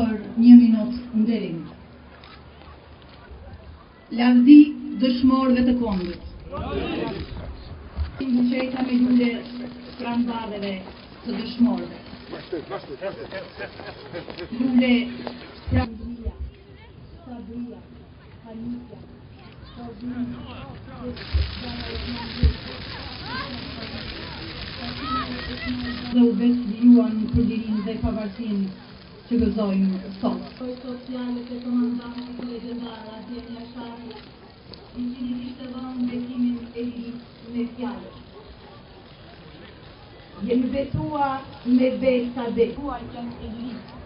për 1 minutë nderim. Lavdi dëshmorëve të Kondit. Buqeta me lule pranëvarëve të dëshmorëve. Lule Sabria, Hanika, dhe u besjuan për lirinë dhe pavarësinë që gëzojmë sot. Sociale të komandantit legjendar Adem Jashari, i cili kishte dhënë bekimin e lirisë me fjalë. Jemi besuar me besa dhe. Tuaj qenë e lirisë,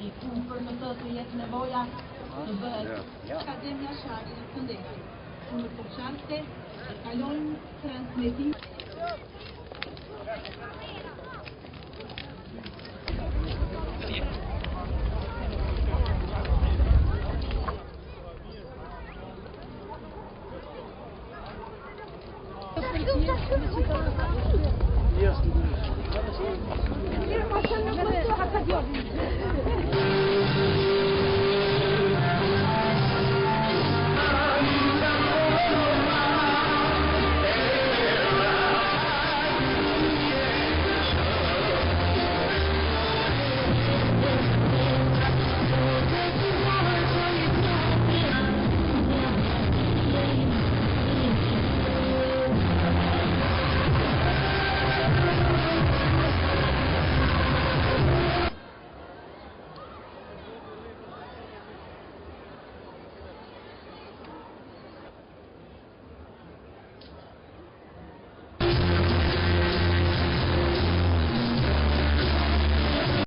i ku për më të jetë nevoja të bëhet. Adem Jashari në këndekaj, unë të qartë, e kalojnë transmetim. Yes.